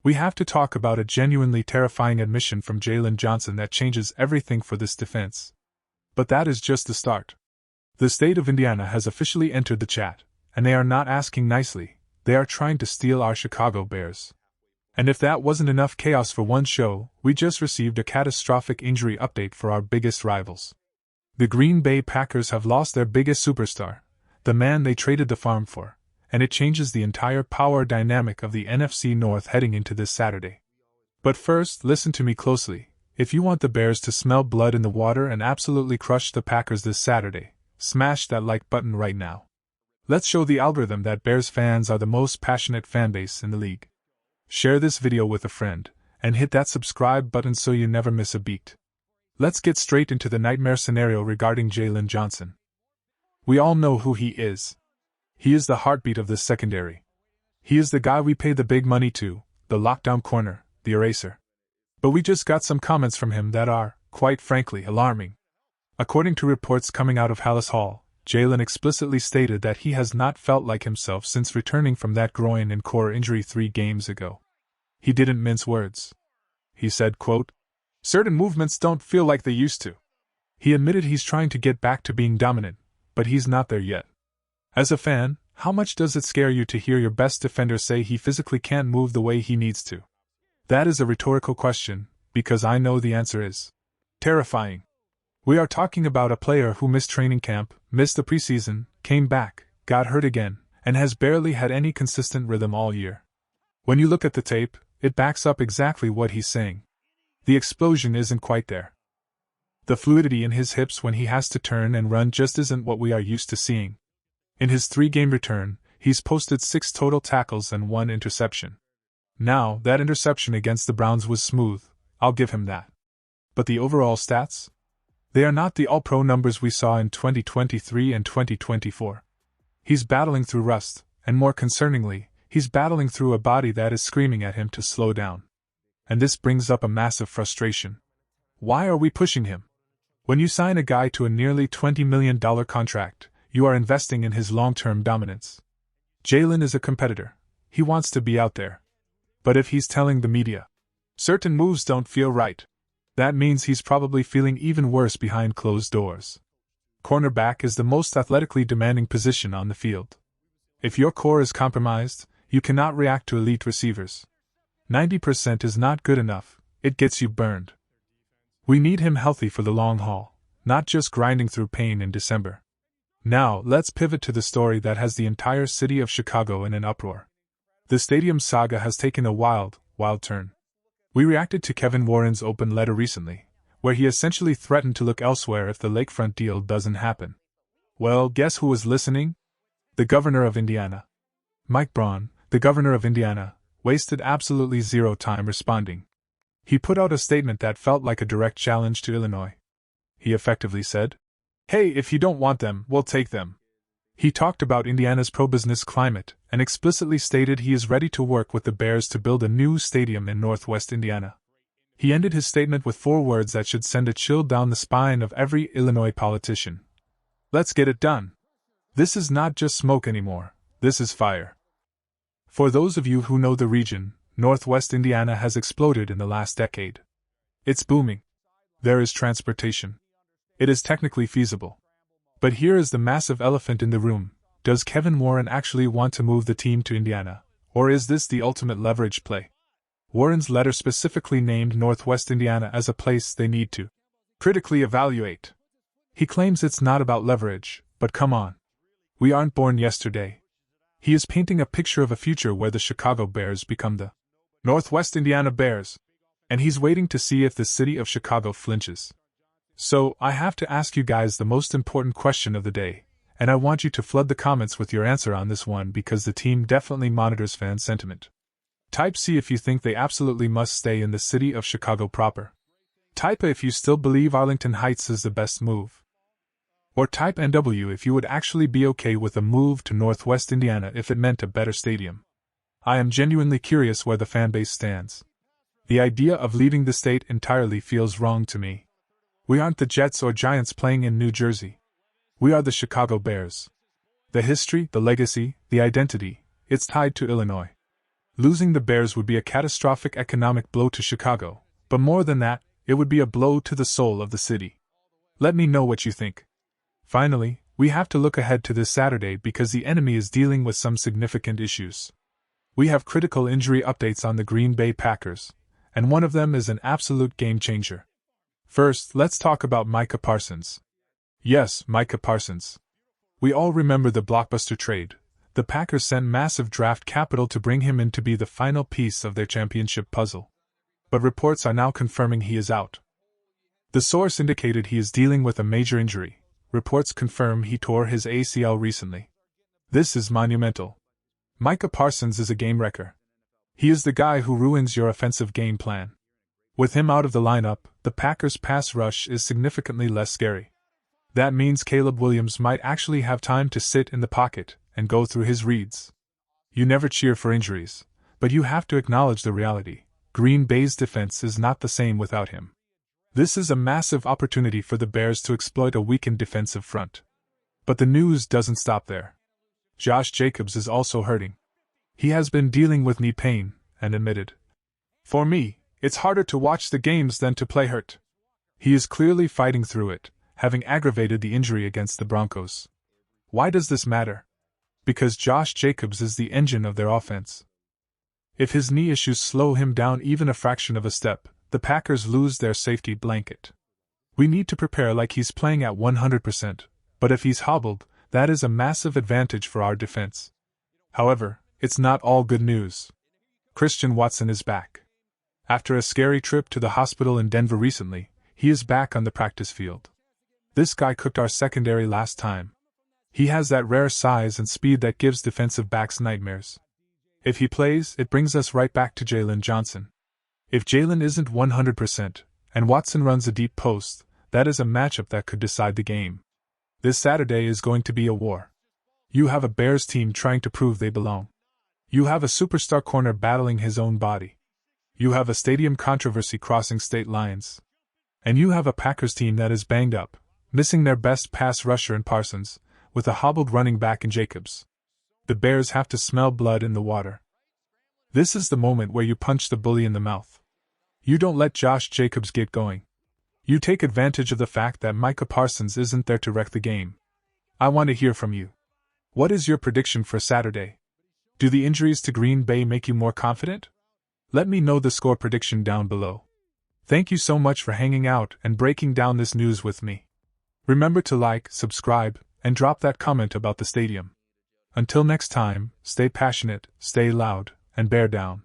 We have to talk about a genuinely terrifying admission from Jaylon Johnson that changes everything for this defense. But that is just the start. The state of Indiana has officially entered the chat, and they are not asking nicely, they are trying to steal our Chicago Bears. And if that wasn't enough chaos for one show, we just received a catastrophic injury update for our biggest rivals. The Green Bay Packers have lost their biggest superstar, the man they traded the farm for, and it changes the entire power dynamic of the NFC North heading into this Saturday. But first, listen to me closely. If you want the Bears to smell blood in the water and absolutely crush the Packers this Saturday, smash that like button right now. Let's show the algorithm that Bears fans are the most passionate fanbase in the league. Share this video with a friend, and hit that subscribe button so you never miss a beat. Let's get straight into the nightmare scenario regarding Jaylon Johnson. We all know who he is. He is the heartbeat of this secondary. He is the guy we pay the big money to, the lockdown corner, the eraser. But we just got some comments from him that are, quite frankly, alarming. According to reports coming out of Hallis Hall, Jaylon explicitly stated that he has not felt like himself since returning from that groin and core injury 3 games ago. He didn't mince words. He said, quote, "Certain movements don't feel like they used to." He admitted he's trying to get back to being dominant, but he's not there yet. As a fan, how much does it scare you to hear your best defender say he physically can't move the way he needs to? That is a rhetorical question, because I know the answer is terrifying. We are talking about a player who missed training camp, missed the preseason, came back, got hurt again, and has barely had any consistent rhythm all year. When you look at the tape, it backs up exactly what he's saying. The explosion isn't quite there. The fluidity in his hips when he has to turn and run just isn't what we are used to seeing. In his 3-game return, he's posted 6 total tackles and 1 interception. Now, that interception against the Browns was smooth, I'll give him that. But the overall stats? They are not the all-pro numbers we saw in 2023 and 2024. He's battling through rust, and more concerningly, he's battling through a body that is screaming at him to slow down. And this brings up a massive frustration. Why are we pushing him? When you sign a guy to a nearly $20 million contract, you are investing in his long-term dominance. Jaylon is a competitor. He wants to be out there. But if he's telling the media, certain moves don't feel right, that means he's probably feeling even worse behind closed doors. Cornerback is the most athletically demanding position on the field. If your core is compromised, you cannot react to elite receivers. 90% is not good enough, it gets you burned. We need him healthy for the long haul, not just grinding through pain in December. Now, let's pivot to the story that has the entire city of Chicago in an uproar. The stadium saga has taken a wild turn. We reacted to Kevin Warren's open letter recently, where he essentially threatened to look elsewhere if the lakefront deal doesn't happen. Well, guess who was listening? The governor of Indiana. Mike Braun, the governor of Indiana, wasted absolutely zero time responding. He put out a statement that felt like a direct challenge to Illinois. He effectively said, "Hey, if you don't want them, we'll take them." He talked about Indiana's pro-business climate and explicitly stated he is ready to work with the Bears to build a new stadium in Northwest Indiana. He ended his statement with 4 words that should send a chill down the spine of every Illinois politician. Let's get it done. This is not just smoke anymore, this is fire. For those of you who know the region, Northwest Indiana has exploded in the last decade. It's booming. There is transportation. It is technically feasible. But here is the massive elephant in the room. Does Kevin Warren actually want to move the team to Indiana, or is this the ultimate leverage play? Warren's letter specifically named Northwest Indiana as a place they need to critically evaluate. He claims it's not about leverage, but come on. We aren't born yesterday. He is painting a picture of a future where the Chicago Bears become the Northwest Indiana Bears, and he's waiting to see if the city of Chicago flinches. So, I have to ask you guys the most important question of the day, and I want you to flood the comments with your answer on this one because the team definitely monitors fan sentiment. Type C if you think they absolutely must stay in the city of Chicago proper. Type A if you still believe Arlington Heights is the best move. Or type NW if you would actually be okay with a move to Northwest Indiana if it meant a better stadium. I am genuinely curious where the fanbase stands. The idea of leaving the state entirely feels wrong to me. We aren't the Jets or Giants playing in New Jersey. We are the Chicago Bears. The history, the legacy, the identity, it's tied to Illinois. Losing the Bears would be a catastrophic economic blow to Chicago, but more than that, it would be a blow to the soul of the city. Let me know what you think. Finally, we have to look ahead to this Saturday because the enemy is dealing with some significant issues. We have critical injury updates on the Green Bay Packers, and one of them is an absolute game-changer. First, let's talk about Micah Parsons. Yes, Micah Parsons. We all remember the blockbuster trade. The Packers sent massive draft capital to bring him in to be the final piece of their championship puzzle. But reports are now confirming he is out. The source indicated he is dealing with a major injury. Reports confirm he tore his ACL recently. This is monumental. Micah Parsons is a game wrecker. He is the guy who ruins your offensive game plan. With him out of the lineup, the Packers' pass rush is significantly less scary. That means Caleb Williams might actually have time to sit in the pocket and go through his reads. You never cheer for injuries, but you have to acknowledge the reality. Green Bay's defense is not the same without him. This is a massive opportunity for the Bears to exploit a weakened defensive front. But the news doesn't stop there. Josh Jacobs is also hurting. He has been dealing with knee pain, and admitted, "For me, it's harder to watch the games than to play hurt." He is clearly fighting through it, having aggravated the injury against the Broncos. Why does this matter? Because Josh Jacobs is the engine of their offense. If his knee issues slow him down even a fraction of a step, the Packers lose their safety blanket. We need to prepare like he's playing at 100%, but if he's hobbled, that is a massive advantage for our defense. However, it's not all good news. Christian Watson is back. After a scary trip to the hospital in Denver recently, he is back on the practice field. This guy cooked our secondary last time. He has that rare size and speed that gives defensive backs nightmares. If he plays, it brings us right back to Jaylon Johnson. If Jaylen isn't 100%, and Watson runs a deep post, that is a matchup that could decide the game. This Saturday is going to be a war. You have a Bears team trying to prove they belong. You have a superstar corner battling his own body. You have a stadium controversy crossing state lines. And you have a Packers team that is banged up, missing their best pass rusher in Parsons, with a hobbled running back in Jacobs. The Bears have to smell blood in the water. This is the moment where you punch the bully in the mouth. You don't let Josh Jacobs get going. You take advantage of the fact that Micah Parsons isn't there to wreck the game. I want to hear from you. What is your prediction for Saturday? Do the injuries to Green Bay make you more confident? Let me know the score prediction down below. Thank you so much for hanging out and breaking down this news with me. Remember to like, subscribe, and drop that comment about the stadium. Until next time, stay passionate, stay loud, and bear down.